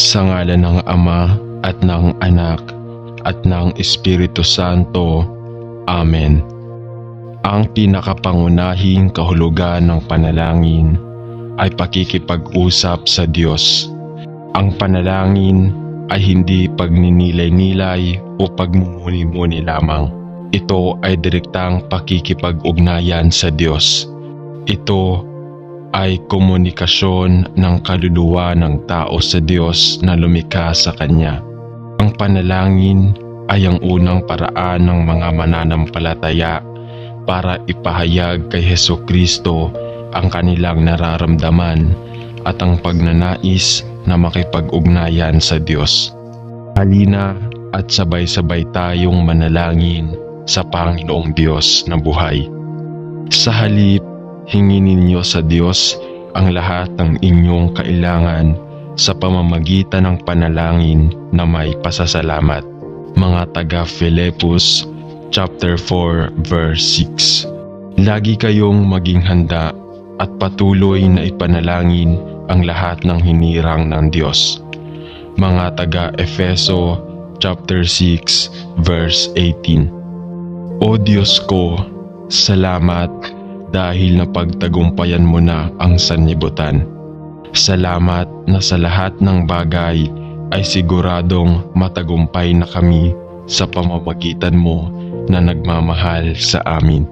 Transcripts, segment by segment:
Sa ngalan ng Ama at ng Anak at ng Espiritu Santo. Amen. Ang pinakapangunahing kahulugan ng panalangin ay pakikipag-usap sa Diyos. Ang panalangin ay hindi pagninilay-nilay o pagmumuni-muni lamang. Ito ay direktang pakikipag-ugnayan sa Diyos. Ito ay komunikasyon ng kaluluwa ng tao sa Diyos na lumikha sa Kanya. Ang panalangin ay ang unang paraan ng mga mananampalataya para ipahayag kay Hesukristo ang kanilang nararamdaman at ang pagnanais na makipag-ugnayan sa Diyos. Halina at sabay-sabay tayong manalangin sa Panginoong Diyos na buhay. Sa halip, hingin ninyo sa Diyos ang lahat ng inyong kailangan sa pamamagitan ng panalangin na may pasasalamat. Mga taga Filipos chapter 4 verse 6. Lagi kayong maging handa at patuloy na ipanalangin ang lahat ng hinirang ng Diyos. Mga taga Efeso chapter 6 verse 18. O Diyos ko, salamat dahil napagtagumpayan mo na ang sanlibutan. Salamat na sa lahat ng bagay ay siguradong matagumpay na kami sa pamamagitan mo na nagmamahal sa amin.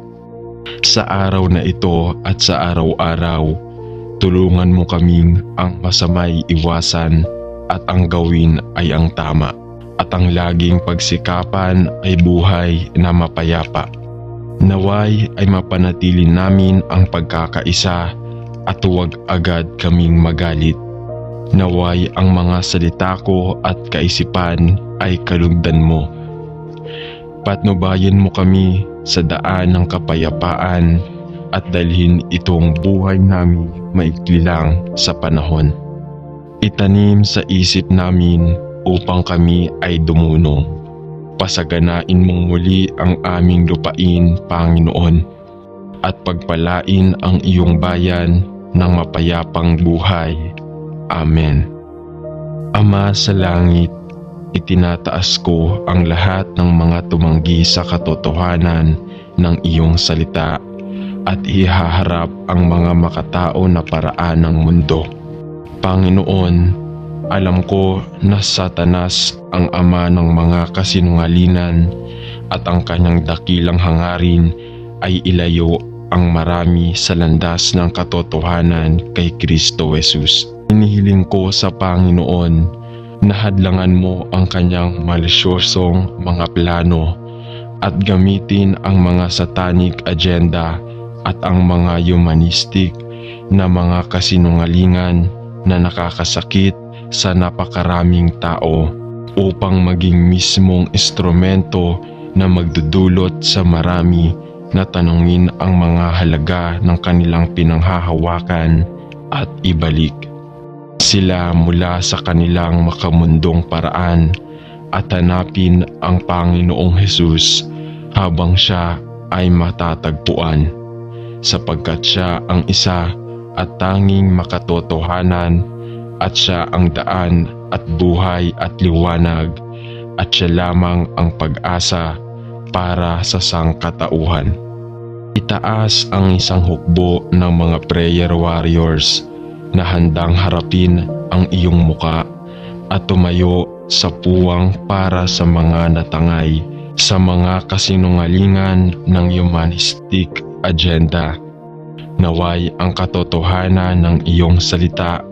Sa araw na ito at sa araw-araw, tulungan mo kaming ang masamay iwasan at ang gawin ay ang tama, at ang laging pagsikapan ay buhay na mapayapa. Naway ay mapanatili namin ang pagkakaisa at huwag agad kaming magalit. Naway ang mga salita ko at kaisipan ay kalugdan mo. Patnubayan mo kami sa daan ng kapayapaan at dalhin itong buhay namin maikli lang sa panahon. Itanim sa isip namin upang kami ay dumunong. Pasaganain mong muli ang aming lupain, Panginoon, at pagpalain ang iyong bayan ng mapayapang buhay. Amen. Ama sa langit, itinataas ko ang lahat ng mga tumanggi sa katotohanan ng iyong salita at ihaharap ang mga makatao na paraan ng mundo. Panginoon, alam ko na Satanas ang ama ng mga kasinungalingan at ang kanyang dakilang hangarin ay ilayo ang marami sa landas ng katotohanan kay Kristo Jesus. Hinihiling ko sa Panginoon na hadlangan mo ang kanyang malisyosong mga plano at gamitin ang mga satanic agenda at ang mga humanistic na mga kasinungalingan na nakakasakit sa napakaraming tao upang maging mismong instrumento na magdudulot sa marami na tanungin ang mga halaga ng kanilang pinanghahawakan at ibalik sila mula sa kanilang makamundong paraan at hanapin ang Panginoong Hesus habang siya ay matatagpuan, sapagkat siya ang isa at tanging makatotohanan at siya ang daan at buhay at liwanag at siya lamang ang pag-asa para sa sangkatauhan. Itaas ang isang hukbo ng mga prayer warriors na handang harapin ang iyong muka at tumayo sa puwang para sa mga natangay sa mga kasinungalingan ng humanistic agenda. Naway ang katotohanan ng iyong salita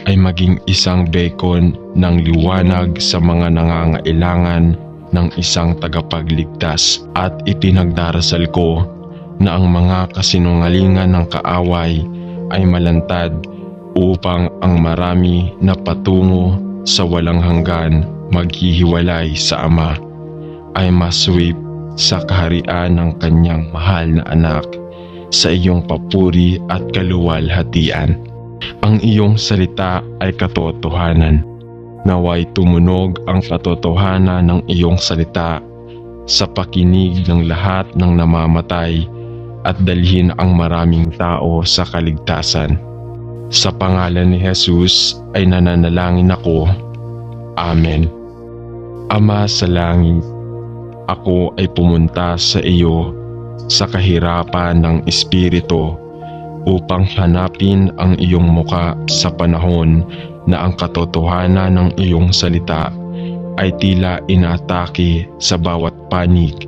ay maging isang beacon ng liwanag sa mga nangangailangan ng isang tagapagligtas, at ipinagdarasal ko na ang mga kasinungalingan ng kaaway ay malantad upang ang marami na patungo sa walang hanggan maghihiwalay sa Ama ay masweep sa kaharian ng kanyang mahal na anak sa iyong papuri at kaluwalhatian. Ang iyong salita ay katotohanan. Naway tumunog ang katotohanan ng iyong salita sa pakinig ng lahat ng namamatay at dalhin ang maraming tao sa kaligtasan. Sa pangalan ni Jesus ay nananalangin ako. Amen. Ama sa langit, ako ay pumunta sa iyo sa kahirapan ng espiritu upang hanapin ang iyong muka sa panahon na ang katotohanan ng iyong salita ay tila inatake sa bawat panig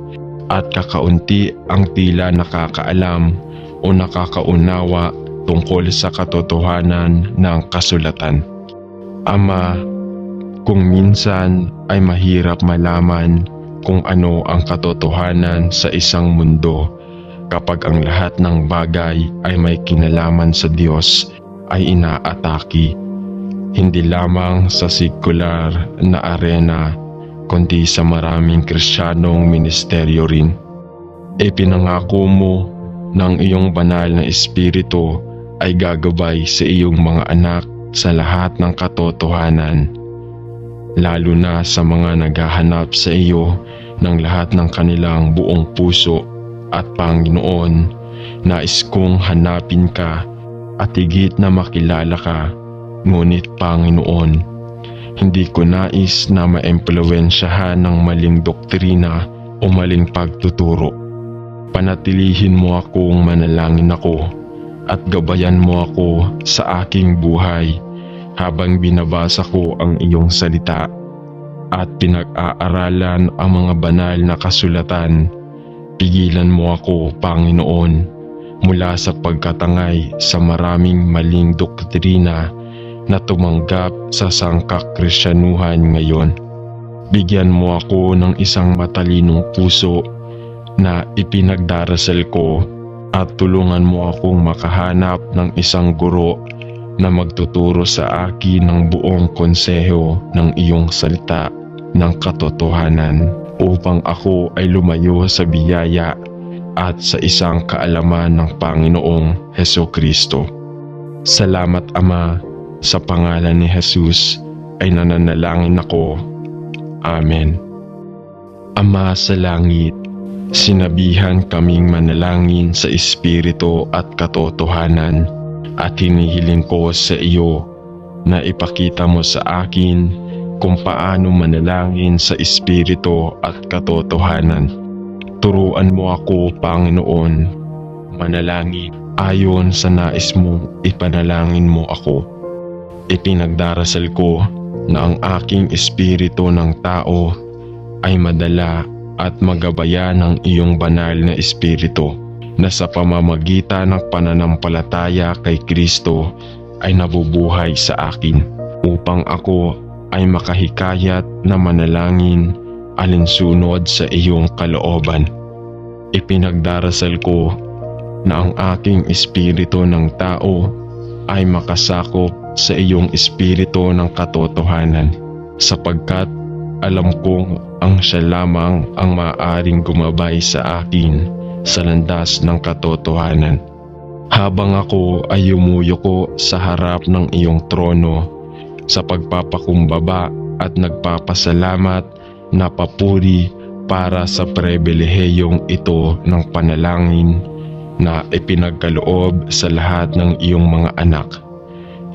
at kakaunti ang tila nakakaalam o nakakaunawa tungkol sa katotohanan ng kasulatan. Ama, kung minsan ay mahirap malaman kung ano ang katotohanan sa isang mundo kapag ang lahat ng bagay ay may kinalaman sa Diyos ay inaatake. Hindi lamang sa sekular na arena kundi sa maraming Kristiyanong ministeryo rin. Ipinangako mo ng iyong banal na espiritu ay gagabay sa iyong mga anak sa lahat ng katotohanan, lalo na sa mga naghahanap sa iyo ng lahat ng kanilang buong puso. At Panginoon, nais kong hanapin ka at higit na makilala ka. Ngunit Panginoon, hindi ko nais na maimpluwensyahan ng maling doktrina o maling pagtuturo. Panatilihin mo akong manalangin ako at gabayan mo ako sa aking buhay habang binabasa ko ang iyong salita at pinag-aaralan ang mga banal na kasulatan. Pigilan mo ako, Panginoon, mula sa pagkatangay sa maraming maling doktrina na tumanggap sa sangkakrisyanuhan ngayon. Bigyan mo ako ng isang matalinong puso na ipinagdarasal ko at tulungan mo akong makahanap ng isang guro na magtuturo sa akin ng buong konseho ng iyong salita ng katotohanan upang ako ay lumayo sa biyaya at sa isang kaalaman ng Panginoong Hesukristo. Salamat Ama, sa pangalan ni Jesus ay nananalangin ako. Amen. Ama sa langit, sinabihan kaming manalangin sa espiritu at katotohanan at hinihiling ko sa iyo na ipakita mo sa akin kung paano manalangin sa espiritu at katotohanan. Turuan mo ako, Panginoon, manalangin ayon sa nais mong ipanalangin mo ako. Ipinagdarasal ko na ang aking espiritu ng tao ay madala at magabayan ng iyong banal na espiritu na sa pamamagitan ng pananampalataya kay Kristo ay nabubuhay sa akin upang ako ay makahikayat na manalangin alinsunod sa iyong kalooban. Ipinagdarasal ko na ang aking espiritu ng tao ay makasakop sa iyong espiritu ng katotohanan, sapagkat alam kong ang siya lamang ang maaaring gumabay sa akin sa landas ng katotohanan. Habang ako ay yumuyuko sa harap ng iyong trono, sa pagpapakumbaba at nagpapasalamat na papuri para sa pribilehiyong ito ng panalangin na ipinagkaloob sa lahat ng iyong mga anak.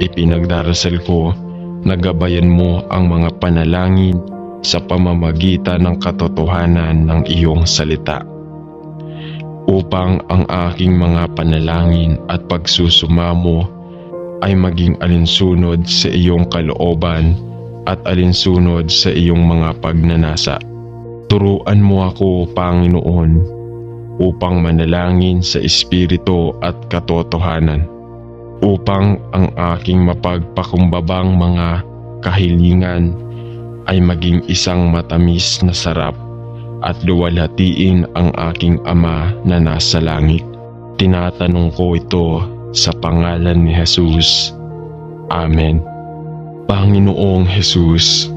Ipinagdarasal ko na gabayan mo ang mga panalangin sa pamamagitan ng katotohanan ng iyong salita, upang ang aking mga panalangin at pagsusumamo ay maging alinsunod sa iyong kalooban at alinsunod sa iyong mga pagnanasa. Turuan mo ako, Panginoon, upang manalangin sa espiritu at katotohanan, upang ang aking mapagpakumbabang mga kahilingan ay maging isang matamis na sarap at luwalhatiin ang aking Ama na nasa langit. Tinatanong ko ito sa pangalan ni Jesus. Amen. Panginoong Jesus,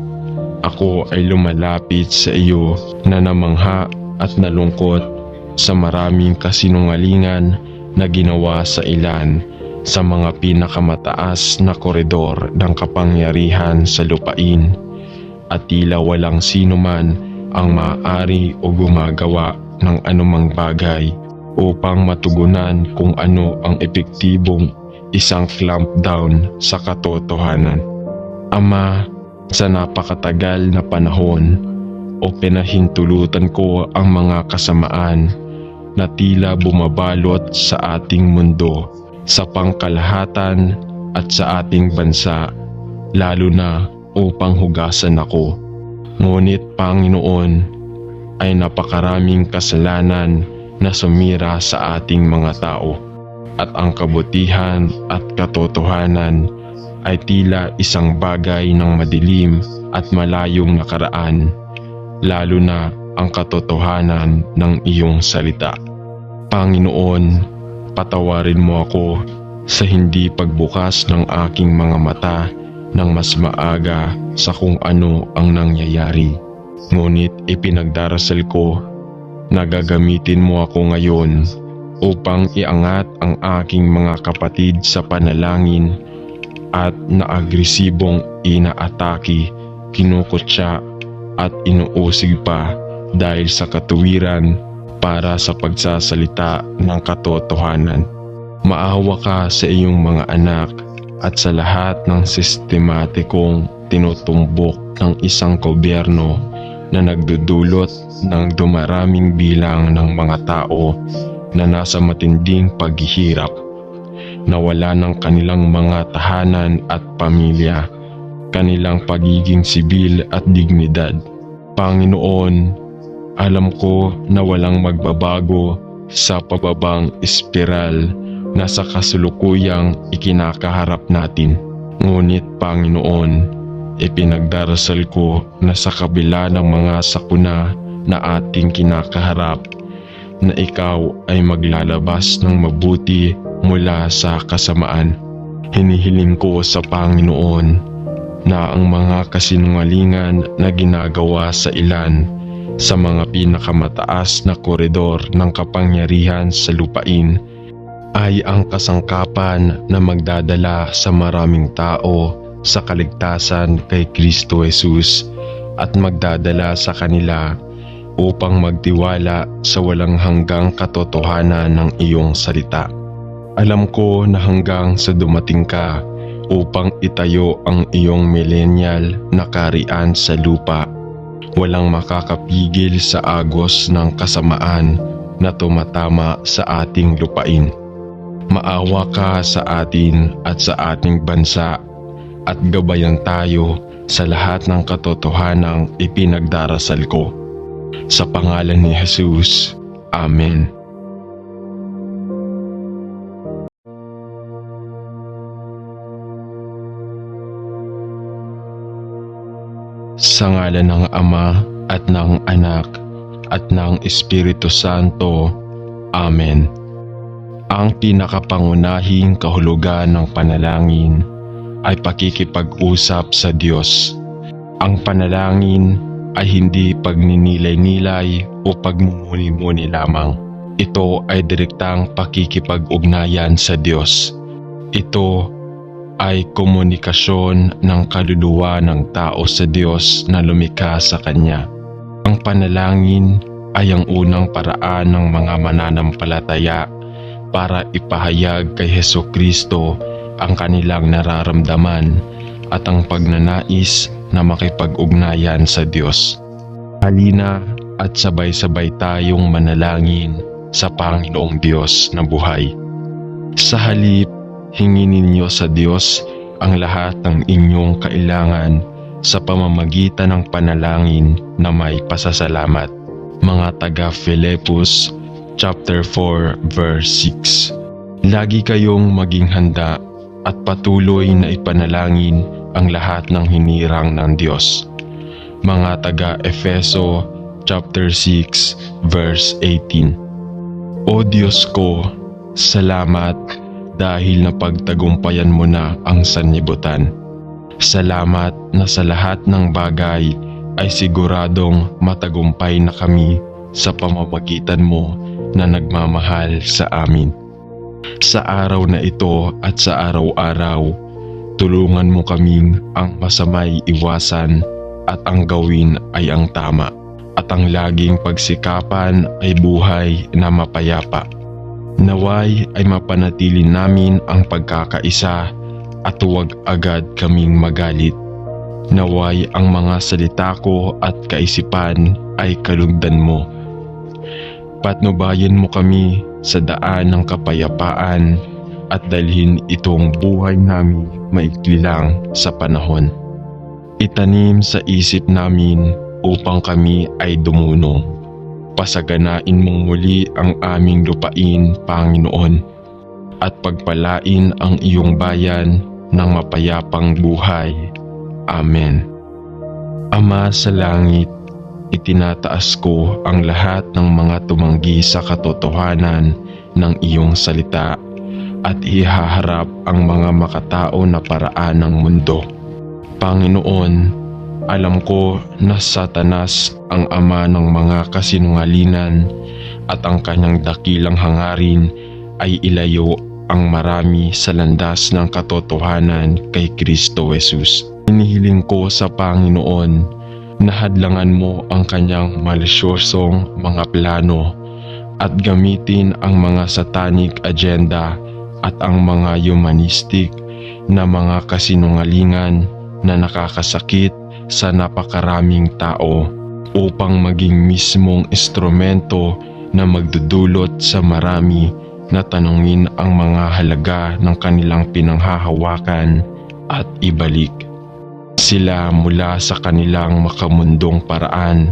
ako ay lumalapit sa iyo na namangha at nalungkot sa maraming kasinungalingan na ginawa sa ilan sa mga pinakamataas na koridor ng kapangyarihan sa lupain, at tila walang sino man ang maaari o gumagawa ng anumang bagay upang matugunan kung ano ang epektibong isang clampdown sa katotohanan. Ama, Sa napakatagal na panahon o pinahintulutan ko ang mga kasamaan na tila bumabalot sa ating mundo, sa pangkalahatan at sa ating bansa, lalo na upang hugasan ako. Ngunit Panginoon, ay napakaraming kasalanan na sumira sa ating mga tao, at ang kabutihan at katotohanan ay tila isang bagay ng madilim at malayong nakaraan, lalo na ang katotohanan ng iyong salita. Panginoon, patawarin mo ako sa hindi pagbukas ng aking mga mata ng mas maaga sa kung ano ang nangyayari. Ngunit ipinagdarasal ko na gagamitin mo ako ngayon upang iangat ang aking mga kapatid sa panalangin at naagresibong inaatake, kinukutya at inuusig pa dahil sa katuwiran para sa pagsasalita ng katotohanan. Maawa ka sa iyong mga anak at sa lahat ng sistematikong tinutumbok ng isang gobyerno na nagdudulot ng dumaraming bilang ng mga tao na nasa matinding paghihirap, na wala ng kanilang mga tahanan at pamilya, kanilang pagiging sibil at dignidad. Panginoon, alam ko na walang magbabago sa pababang espiral na sa kasulukuyang ikinakaharap natin. Ngunit Panginoon, ipinagdarasal ko na sa kabila ng mga sakuna na ating kinakaharap, na ikaw ay maglalabas ng mabuti mula sa kasamaan. Hinihiling ko sa Panginoon na ang mga kasinungalingan na ginagawa sa ilan sa mga pinakamataas na koridor ng kapangyarihan sa lupain ay ang kasangkapan na magdadala sa maraming tao sa kaligtasan kay Kristo Jesus at magdadala sa kanila upang magtiwala sa walang hanggang katotohanan ng iyong salita. Alam ko na hanggang sa dumating ka upang itayo ang iyong millennial na kaharian sa lupa, walang makakapigil sa agos ng kasamaan na tumatama sa ating lupain. Maawa ka sa atin at sa ating bansa at gabayan tayo sa lahat ng katotohanang ipinagdarasal ko. Sa pangalan ni Jesus. Amen. Sa ngalan ng Ama at ng Anak at ng Espiritu Santo. Amen. Ang pinakapangunahing kahulugan ng panalangin ay pakikipag-usap sa Diyos. Ang panalangin ay hindi pagninilay-nilay o pagmumuni-muni lamang. Ito ay direktang pakikipag-ugnayan sa Diyos. Ito ay komunikasyon ng kaluluwa ng tao sa Diyos na lumikha sa Kanya. Ang panalangin ay ang unang paraan ng mga mananampalataya para ipahayag kay Hesukristo ang kanilang nararamdaman at ang pagnanais na makipag-ugnayan sa Diyos. Halina at sabay-sabay tayong manalangin sa Panginoong Diyos na buhay. Sa halip, hingin ninyo sa Diyos ang lahat ng inyong kailangan sa pamamagitan ng panalangin na may pasasalamat. Mga taga Filipos chapter 4 verse 6. Lagi kayong maging handa at patuloy na ipanalangin ang lahat ng hinirang ng Diyos. Mga taga Efeso chapter 6 verse 18. O Diyos ko, salamat dahil napagtagumpayan mo na ang sanlibutan. Salamat na sa lahat ng bagay ay siguradong matagumpay na kami sa pamamagitan mo na nagmamahal sa amin. Sa araw na ito at sa araw-araw, tulungan mo kaming ang masamay iwasan at ang gawin ay ang tama, at ang laging pagsikapan ay buhay na mapayapa. Naway ay mapanatili namin ang pagkakaisa at huwag agad kaming magalit. Naway ang mga salita ko at kaisipan ay kalugdan mo. Patnubayan mo kami sa daan ng kapayapaan at dalhin itong buhay namin maikli lang sa panahon. Itanim sa isip namin upang kami ay dumunong. Pasaganain mong muli ang aming lupain, Panginoon, at pagpalain ang iyong bayan ng mapayapang buhay. Amen. Ama sa langit, itinataas ko ang lahat ng mga tumanggi sa katotohanan ng iyong salita at ihaharap ang mga makatao na paraan ng mundo. Panginoon, alam ko na Satanas ang ama ng mga kasinungalingan at ang kanyang dakilang hangarin ay ilayo ang marami sa landas ng katotohanan kay Kristo Jesus. Hinihiling ko sa Panginoon na hadlangan mo ang kanyang malisyosong mga plano at gamitin ang mga satanic agenda at ang mga humanistic na mga kasinungalingan na nakakasakit sa napakaraming tao upang maging mismong instrumento na magdudulot sa marami na tanungin ang mga halaga ng kanilang pinanghahawakan at ibalik sila mula sa kanilang makamundong paraan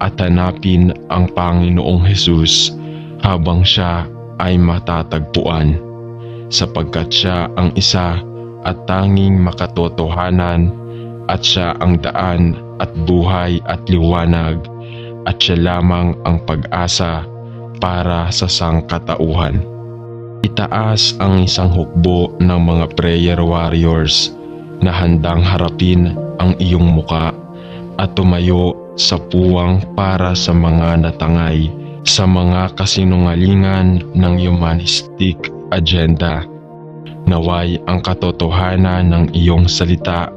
at hanapin ang Panginoong Hesus habang siya ay matatagpuan, sapagkat siya ang isa at tanging makatotohanan at siya ang daan at buhay at liwanag at siya lamang ang pag-asa para sa sangkatauhan. Itaas ang isang hukbo ng mga prayer warriors na handang harapin ang iyong muka at tumayo sa puwang para sa mga natangay sa mga kasinungalingan ng humanistic agenda. Naway ang katotohanan ng iyong salita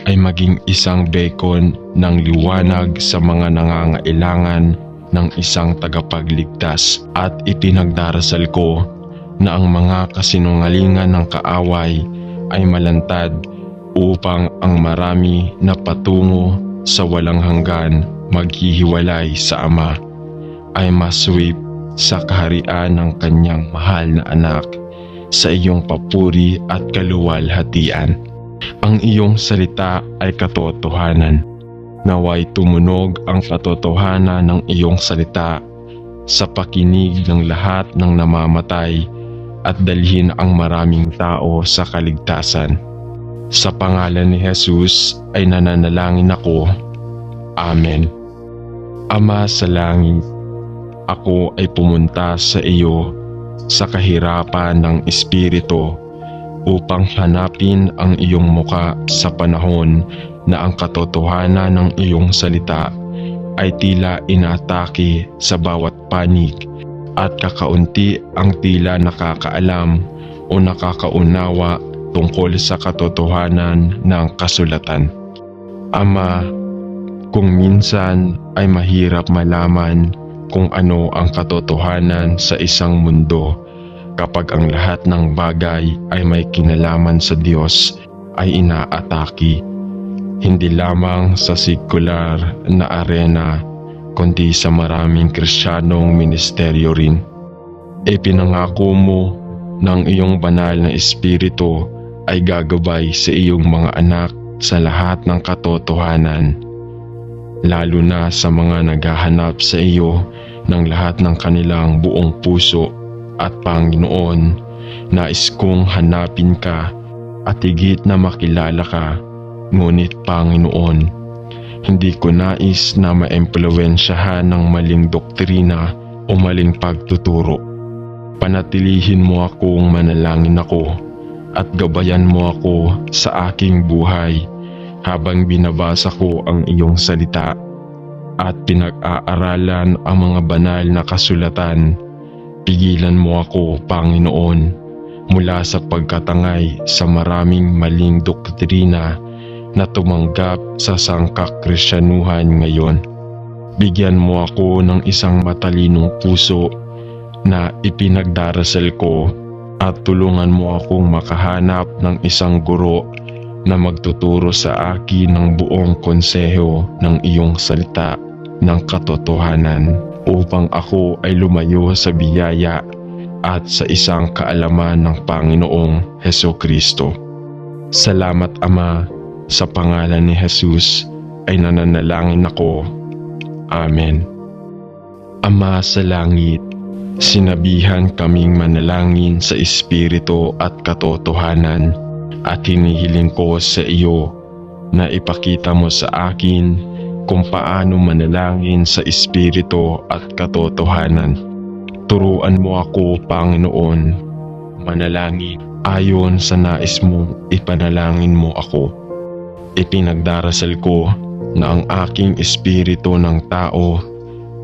ay maging isang beacon ng liwanag sa mga nangangailangan ng isang tagapagligtas, at ipinagdarasal ko na ang mga kasinungalingan ng kaaway ay malantad upang ang marami na patungo sa walang hanggan maghihiwalay sa Ama ay maswip sa kaharian ng kanyang mahal na anak sa iyong papuri at kaluwalhatian. Ang iyong salita ay katotohanan. Naway tumunog ang katotohanan ng iyong salita sa pakinig ng lahat ng namamatay at dalhin ang maraming tao sa kaligtasan. Sa pangalan ni Jesus ay nananalangin ako. Amen. Ama sa langit, ako ay pumunta sa iyo sa kahirapan ng espiritu upang hanapin ang iyong muka sa panahon na ang katotohanan ng iyong salita ay tila inaatake sa bawat panig at kakaunti ang tila nakakaalam o nakakaunawa tungkol sa katotohanan ng kasulatan. Ama, kung minsan ay mahirap malaman kung ano ang katotohanan sa isang mundo kapag ang lahat ng bagay ay may kinalaman sa Diyos ay inaatake, hindi lamang sa sekular na arena kundi sa maraming Kristiyanong ministeryo rin. Ipinangako mo ng iyong banal na espiritu ay gagabay sa iyong mga anak sa lahat ng katotohanan, lalo na sa mga naghahanap sa iyo ng lahat ng kanilang buong puso. At Panginoon, nais kong hanapin ka at higit na makilala ka, ngunit Panginoon, hindi ko nais na maimpluwensyahan ng maling doktrina o maling pagtuturo. Panatilihin mo akong manalangin ako at gabayan mo ako sa aking buhay habang binabasa ko ang iyong salita at pinag-aaralan ang mga banal na kasulatan. Pigilan mo ako, Panginoon, mula sa pagkatangay sa maraming maling doktrina na tumanggap sa sangkakrisyanuhan ngayon. Bigyan mo ako ng isang matalinong puso na ipinagdarasal ko at tulungan mo akong makahanap ng isang guro na magtuturo sa akin ng buong konseho ng iyong salita ng katotohanan upang ako ay lumayo sa biyaya at sa isang kaalaman ng Panginoong Hesukristo. Salamat Ama, sa pangalan ni Jesus ay nananalangin ako. Amen. Ama sa langit, sinabihan kaming manalangin sa Espiritu at katotohanan at hinihiling ko sa iyo na ipakita mo sa akin kung paano manalangin sa Espiritu at katotohanan. Turuan mo ako, Panginoon, manalangin ayon sa nais mong ipanalangin mo ako. Ipinagdarasal ko na ang aking espiritu ng tao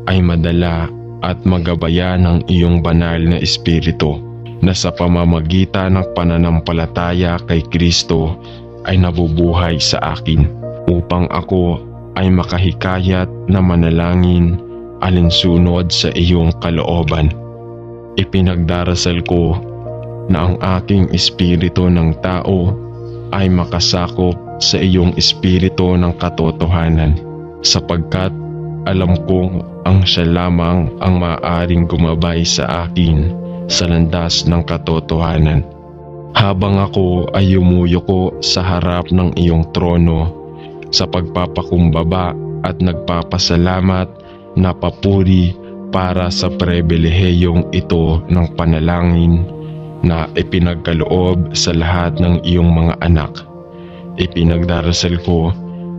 ay madala at magabayan ng iyong banal na espiritu na sa pamamagitan ng pananampalataya kay Kristo ay nabubuhay sa akin upang ako ay makahikayat na manalangin alinsunod sa iyong kalooban. Ipinagdarasal ko na ang aking espiritu ng tao ay makasakop sa iyong espiritu ng katotohanan, sapagkat alam kong ang siya lamang ang maaaring gumabay sa akin sa landas ng katotohanan. Habang ako ay yumuyuko sa harap ng iyong trono sa pagpapakumbaba at nagpapasalamat na papuri para sa pribilehiyong ito ng panalangin na ipinagkaloob sa lahat ng iyong mga anak. Ipinagdarasal ko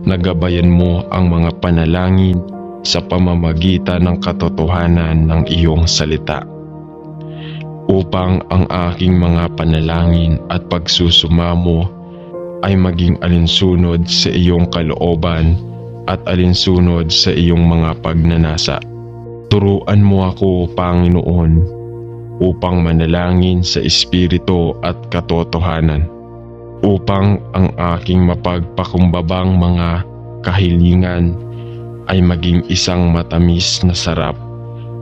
na gabayan mo ang mga panalangin sa pamamagitan ng katotohanan ng iyong salita, upang ang aking mga panalangin at pagsusumamo ay maging alinsunod sa iyong kalooban at alinsunod sa iyong mga pagnanasa. Turuan mo ako, Panginoon, upang manalangin sa Espiritu at katotohanan, upang ang aking mapagpakumbabang mga kahilingan ay maging isang matamis na sarap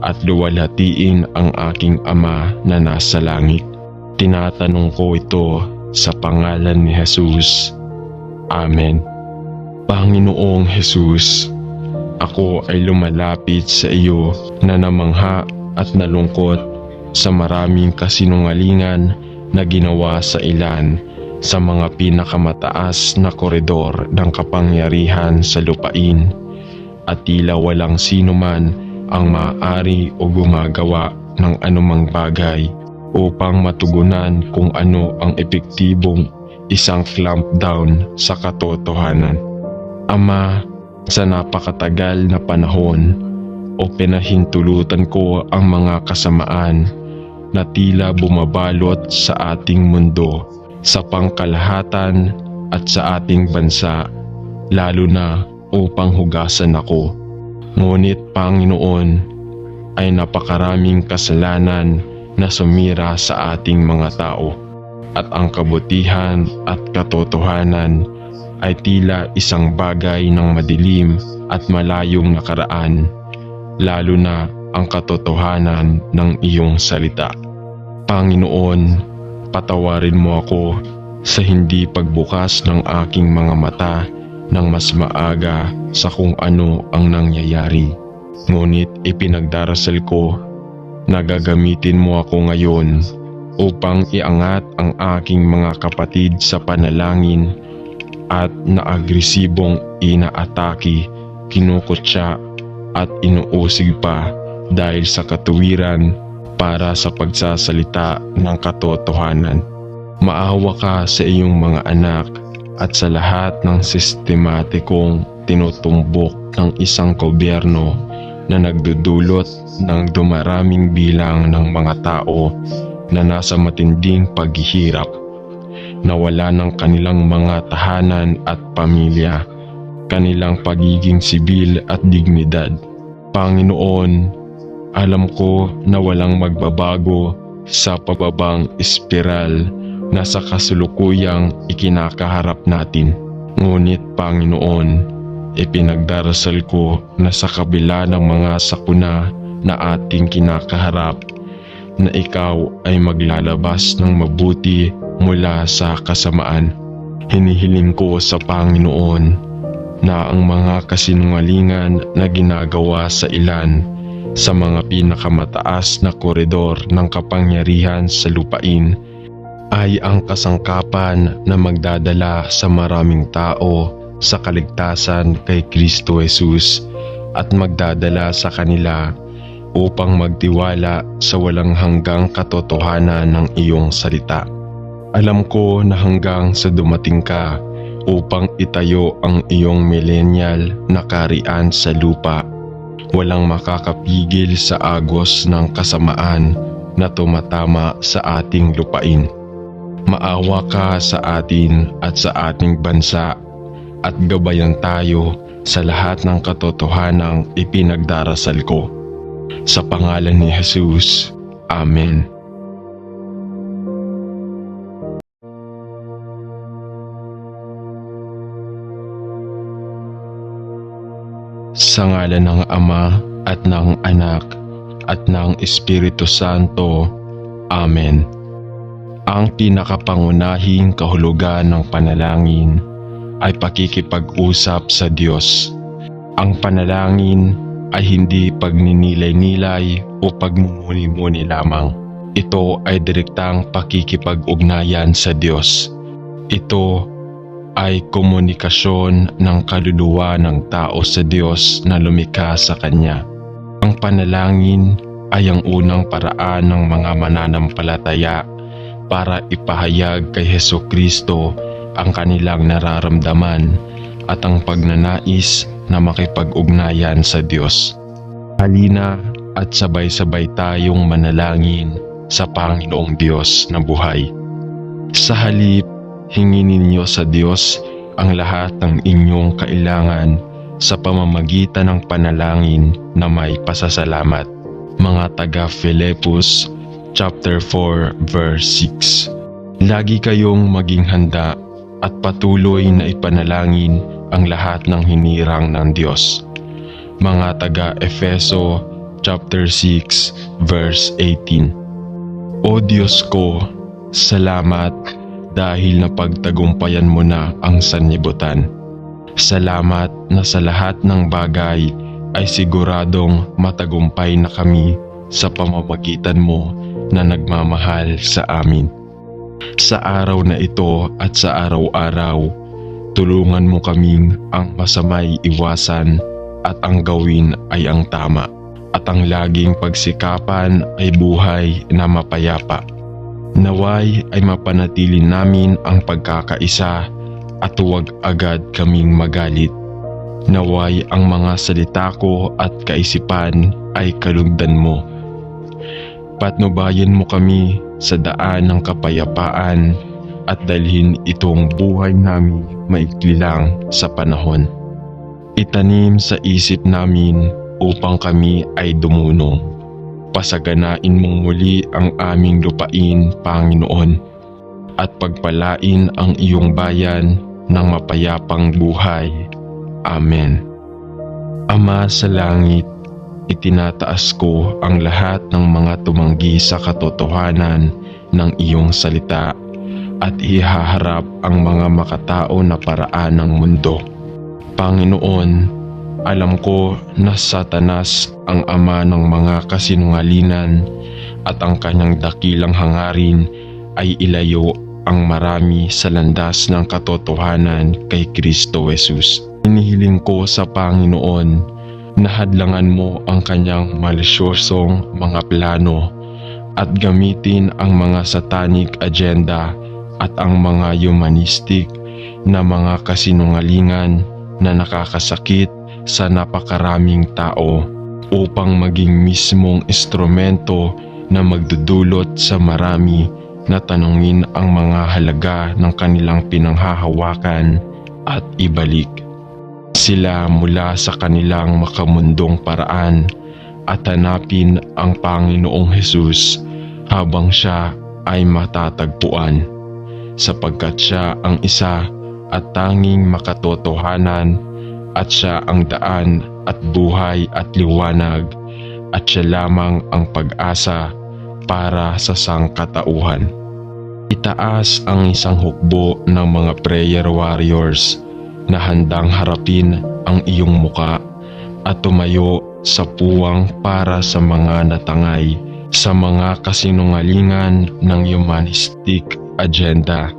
at luwalhatiin ang aking Ama na nasa langit. Tinatanong ko ito sa pangalan ni Jesus. Amen. Panginoong Jesus, ako ay lumalapit sa iyo na namangha at nalungkot sa maraming kasinungalingan na ginawa sa ilan sa mga pinakamataas na koridor ng kapangyarihan sa lupain, at tila walang sino man ang maaari o gumagawa ng anumang bagay upang matugunan kung ano ang epektibong isang clampdown sa katotohanan. Ama, sa napakatagal na panahon o pinahintulutan ko ang mga kasamaan na tila bumabalot sa ating mundo, sa pangkalahatan at sa ating bansa, lalo na upang hugasan ako. Ngunit Panginoon, ay napakaraming kasalanan na sumira sa ating mga tao, at ang kabutihan at katotohanan ay tila isang bagay ng madilim at malayong nakaraan, lalo na ang katotohanan ng iyong salita. Panginoon, patawarin mo ako sa hindi pagbukas ng aking mga mata ng mas maaga sa kung ano ang nangyayari. Ngunit ipinagdarasal ko na gagamitin mo ako ngayon upang iangat ang aking mga kapatid sa panalangin at naagresibong inaatake, kinukutya at inuusig pa dahil sa katuwiran para sa pagsasalita ng katotohanan. Maawa ka sa iyong mga anak at sa lahat ng sistematikong tinutumbok ng isang gobyerno na nagdudulot ng dumaraming bilang ng mga tao na nasa matinding paghihirap, na wala ng kanilang mga tahanan at pamilya, kanilang pagiging sibil at dignidad. Panginoon, alam ko na walang magbabago sa pababang espiral na sa kasulukuyang ikinakaharap natin. Ngunit Panginoon, ipinagdarasal ko na sa kabila ng mga sakuna na ating kinakaharap, na ikaw ay maglalabas ng mabuti mula sa kasamaan. Hinihiling ko sa Panginoon na ang mga kasinungalingan na ginagawa sa ilan sa mga pinakamataas na koridor ng kapangyarihan sa lupain ay ang kasangkapan na magdadala sa maraming tao sa kaligtasan kay Kristo Jesus at magdadala sa kanila upang magtiwala sa walang hanggang katotohanan ng iyong salita. Alam ko na hanggang sa dumating ka upang itayo ang iyong millennial na kaharian sa lupa, walang makakapigil sa agos ng kasamaan na tumatama sa ating lupain. Maawa ka sa atin at sa ating bansa at gabayan tayo sa lahat ng katotohanang ipinagdarasal ko. Sa pangalan ni Jesus. Amen. Sa ngalan ng Ama at ng Anak at ng Espiritu Santo. Amen. Ang pinakapangunahing kahulugan ng panalangin ay pakikipag-usap sa Diyos. Ang panalangin ay hindi pagninilay-nilay o pagmumuni-muni lamang. Ito ay direktang pakikipag-ugnayan sa Diyos. Ito ay komunikasyon ng kaluluwa ng tao sa Diyos na lumikha sa Kanya. Ang panalangin ay ang unang paraan ng mga mananampalataya para ipahayag kay Hesukristo ang kanilang nararamdaman at ang pagnanais na makipag-ugnayan sa Diyos. Halina at sabay-sabay tayong manalangin sa Panginoong Diyos na buhay. Sa halip, hingin ninyo sa Diyos ang lahat ng inyong kailangan sa pamamagitan ng panalangin na may pasasalamat. Mga taga Filipos chapter 4 verse 6. Lagi kayong maging handa at patuloy na ipanalangin ang lahat ng hinirang ng Diyos. Mga taga Efeso chapter 6 verse 18. O Diyos ko, salamat dahil napagtagumpayan mo na ang sanlibutan. Salamat na sa lahat ng bagay ay siguradong matagumpay na kami sa pamamagitan mo na nagmamahal sa amin. Sa araw na ito at sa araw-araw, tulungan mo kaming ang masamay iwasan at ang gawin ay ang tama, at ang laging pagsikapan ay buhay na mapayapa. Naway ay mapanatili namin ang pagkakaisa at huwag agad kaming magalit. Naway ang mga salita ko at kaisipan ay kalugdan mo. Patnubayan mo kami sa daan ng kapayapaan at dalhin itong buhay namin maikli lang sa panahon. Itanim sa isip namin upang kami ay dumunong. Pasaganain mong muli ang aming lupain, Panginoon, at pagpalain ang iyong bayan ng mapayapang buhay. Amen. Ama sa langit, itinataas ko ang lahat ng mga tumanggi sa katotohanan ng iyong salita at ihaharap ang mga makatao na paraan ng mundo. Panginoon, alam ko na Satanas ang ama ng mga kasinungalingan at ang kanyang dakilang hangarin ay ilayo ang marami sa landas ng katotohanan kay Kristo Jesus. Hinihiling ko sa Panginoon na hadlangan mo ang kanyang malisyosong mga plano at gamitin ang mga satanic agenda at ang mga humanistic na mga kasinungalingan na nakakasakit sa napakaraming tao upang maging mismong instrumento na magdudulot sa marami na tanungin ang mga halaga ng kanilang pinanghahawakan at ibalik sila mula sa kanilang makamundong paraan at hanapin ang Panginoong Hesus habang siya ay matatagpuan, sapagkat siya ang isa at tanging makatotohanan at siya ang daan at buhay at liwanag at siya lamang ang pag-asa para sa sangkatauhan. Itaas ang isang hukbo ng mga prayer warriors na handang harapin ang iyong muka at tumayo sa puwang para sa mga natangay sa mga kasinungalingan ng humanistic agenda.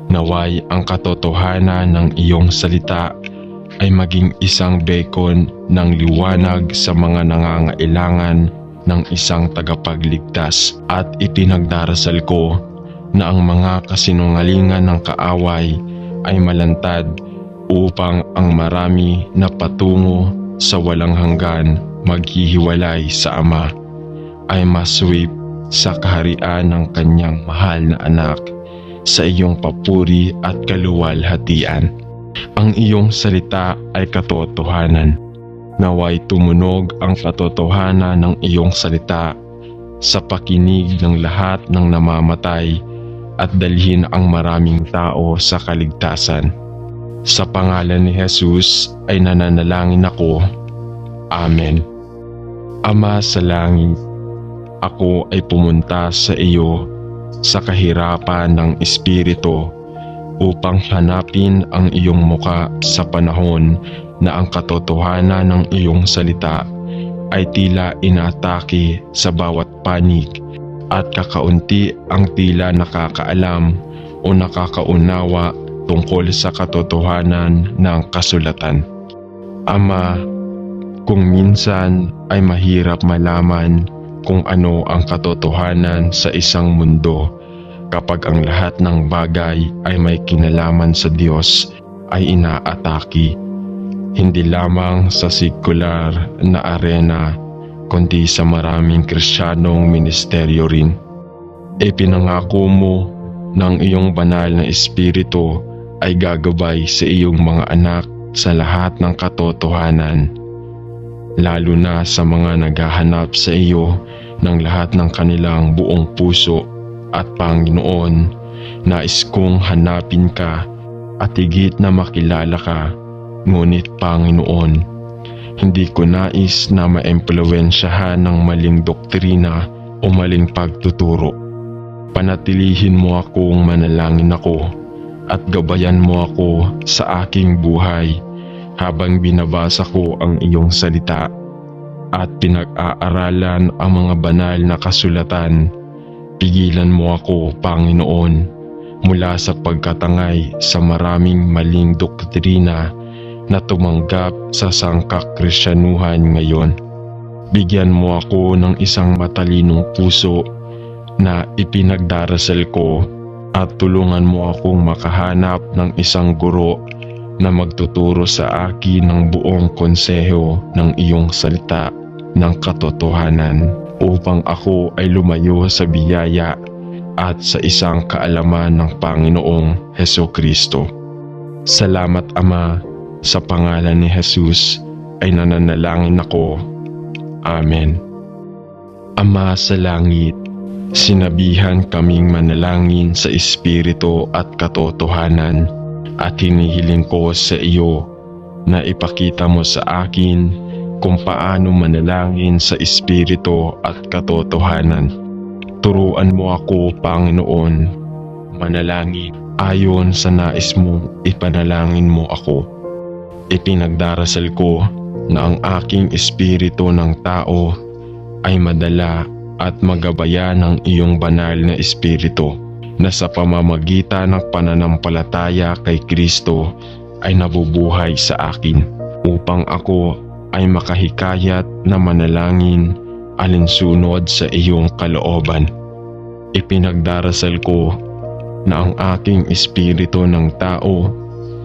Naway ang katotohanan ng iyong salita ay maging isang beacon ng liwanag sa mga nangangailangan ng isang tagapagligtas, at ipinagdarasal ko na ang mga kasinungalingan ng kaaway ay malantad upang ang marami na patungo sa walang hanggan maghihiwalay sa Ama ay maswip sa kaharian ng kanyang mahal na anak sa iyong papuri at kaluwalhatian. Ang iyong salita ay katotohanan. Naway tumunog ang katotohanan ng iyong salita sa pakinig ng lahat ng namamatay at dalhin ang maraming tao sa kaligtasan. Sa pangalan ni Jesus ay nananalangin ako. Amen. Ama sa langit, ako ay pumunta sa iyo sa kahirapan ng espiritu upang hanapin ang iyong muka sa panahon na ang katotohanan ng iyong salita ay tila inaatake sa bawat panig at kakaunti ang tila nakakaalam o nakakaunawa tungkol sa katotohanan ng kasulatan. Ama, kung minsan ay mahirap malaman kung ano ang katotohanan sa isang mundo kapag ang lahat ng bagay ay may kinalaman sa Diyos ay inaatake. Hindi lamang sa sekular na arena kundi sa maraming Kristiyanong ministeryo rin. Ipinangako mo ng iyong banal na espiritu ay gagabay sa iyong mga anak sa lahat ng katotohanan, lalo na sa mga naghahanap sa iyo ng lahat ng kanilang buong puso. At Panginoon, nais kong hanapin ka at higit na makilala ka. Ngunit Panginoon, hindi ko nais na maimpluwensyahan ng maling doktrina o maling pagtuturo. Panatilihin mo akong manalangin ako at gabayan mo ako sa aking buhay habang binabasa ko ang iyong salita at pinag-aaralan ang mga banal na kasulatan. Pigilan mo ako, Panginoon, mula sa pagkatangay sa maraming maling doktrina na tumanggap sa sangkakrisyanuhan ngayon. Bigyan mo ako ng isang matalinong puso na ipinagdarasal ko at tulungan mo akong makahanap ng isang guro na magtuturo sa akin ng buong konseho ng iyong salita ng katotohanan, upang ako ay lumayo sa biyaya at sa isang kaalaman ng Panginoong Hesukristo. Salamat Ama, sa pangalan ni Jesus ay nananalangin ako. Amen. Ama sa langit, sinabihan kaming manalangin sa espiritu at katotohanan, at hinihiling ko sa iyo na ipakita mo sa akin kung paano manalangin sa espiritu at katotohanan. Turuan mo ako, Panginoon, manalangin ayon sa nais mong ipanalangin mo ako. Ipinagdarasal ko na ang aking espiritu ng tao ay madala at magabayan ng iyong banal na espiritu na sa pamamagitan ng pananampalataya kay Kristo ay nabubuhay sa akin, upang ako ay makahikayat na manalangin alinsunod sa iyong kalooban. Ipinagdarasal ko na ang aking espiritu ng tao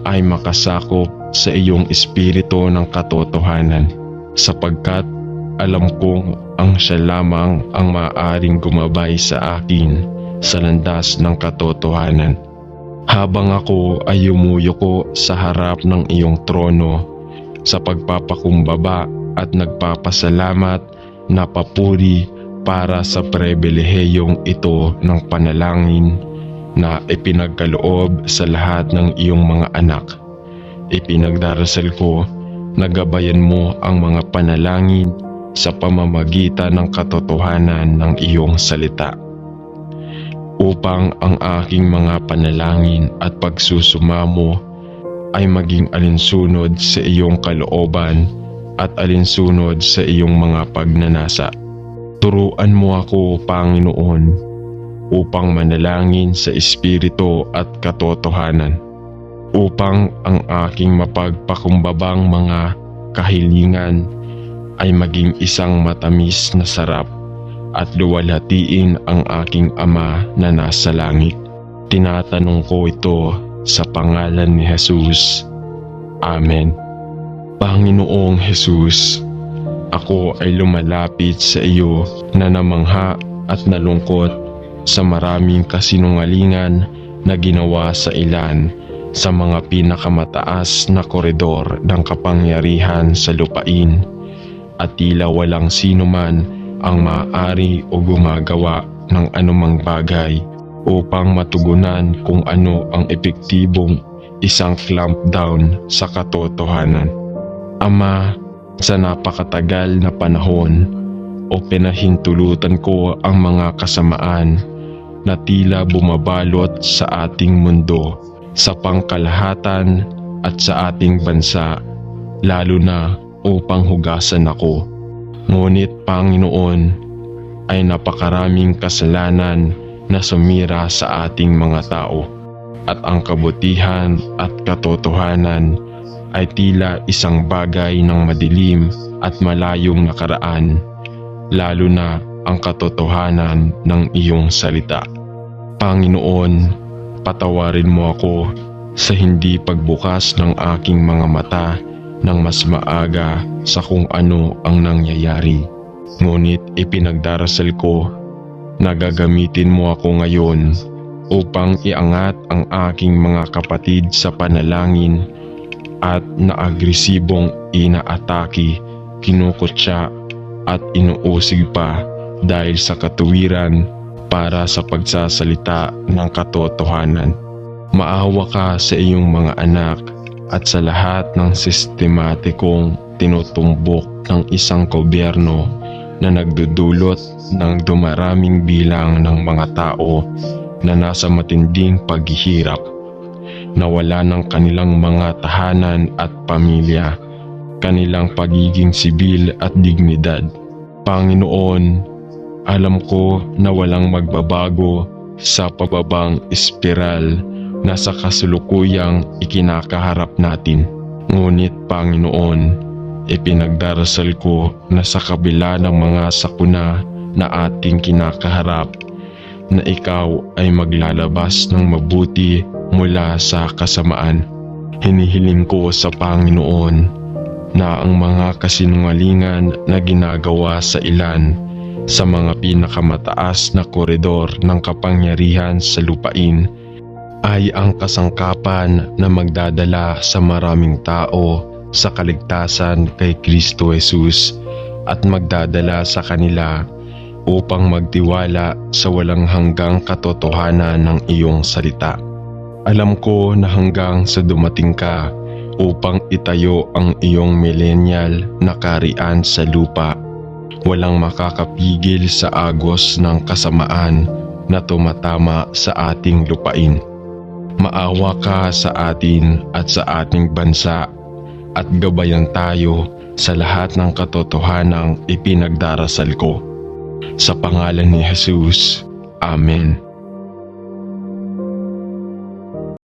ay makasakop sa iyong espiritu ng katotohanan, sapagkat alam kong ang siya lamang ang maaaring gumabay sa akin sa landas ng katotohanan. Habang ako ay yumuyuko sa harap ng iyong trono sa pagpapakumbaba at nagpapasalamat na papuri para sa pribilehiyong ito ng panalangin na ipinagkaloob sa lahat ng iyong mga anak. Ipinagdarasal ko na gabayan mo ang mga panalangin sa pamamagitan ng katotohanan ng iyong salita, upang ang aking mga panalangin at pagsusumamo ay maging alinsunod sa iyong kalooban at alinsunod sa iyong mga pagnanasa. Turuan mo ako, Panginoon, upang manalangin sa Espiritu at katotohanan, upang ang aking mapagpakumbabang mga kahilingan ay maging isang matamis na sarap at luwalhatiin ang aking Ama na nasa langit. Tinatanong ko ito sa pangalan ni Jesus. Amen. Panginoong Jesus, ako ay lumalapit sa iyo na namangha at nalungkot sa maraming kasinungalingan na ginawa sa ilan sa mga pinakamataas na koridor ng kapangyarihan sa lupain, at tila walang sino man ang maaari o gumagawa ng anumang bagay upang matugunan kung ano ang epektibong isang clampdown sa katotohanan. Ama, sa napakatagal na panahon o pinahintulutan ko ang mga kasamaan na tila bumabalot sa ating mundo, sa pangkalahatan at sa ating bansa, lalo na upang hugasan ako. Ngunit Panginoon, ay napakaraming kasalanan na sumira sa ating mga tao, at ang kabutihan at katotohanan ay tila isang bagay ng madilim at malayong nakaraan, lalo na ang katotohanan ng iyong salita. Panginoon, patawarin mo ako sa hindi pagbukas ng aking mga mata ng mas maaga sa kung ano ang nangyayari. Ngunit ipinagdarasal ko na gagamitin mo ako ngayon upang iangat ang aking mga kapatid sa panalangin at naagresibong inaatake, kinukutya at inuusig pa dahil sa katuwiran para sa pagsasalita ng katotohanan. Maawa ka sa iyong mga anak at sa lahat ng sistematikong tinutumbok ng isang gobyerno na nagdudulot ng dumaraming bilang ng mga tao na nasa matinding paghihirap, nawala ng kanilang mga tahanan at pamilya, kanilang pagiging sibil at dignidad. Panginoon, alam ko na walang magbabago sa pababang espiral na sa kasulukuyang ikinakaharap natin. Ngunit Panginoon, ipinagdarasal ko na sa kabila ng mga sakuna na ating kinakaharap, na ikaw ay maglalabas ng mabuti mula sa kasamaan. Hinihiling ko sa Panginoon na ang mga kasinungalingan na ginagawa sa ilan sa mga pinakamataas na koridor ng kapangyarihan sa lupain ay ang kasangkapan na magdadala sa maraming tao sa kaligtasan kay Kristo Jesus at magdadala sa kanila upang magtiwala sa walang hanggang katotohanan ng iyong salita. Alam ko na hanggang sa dumating ka upang itayo ang iyong millennial na kaharian sa lupa, walang makakapigil sa agos ng kasamaan na tumatama sa ating lupain. Maawa ka sa atin at sa ating bansa at gabayan tayo sa lahat ng katotohanang ipinagdarasal ko. Sa pangalan ni Jesus. Amen.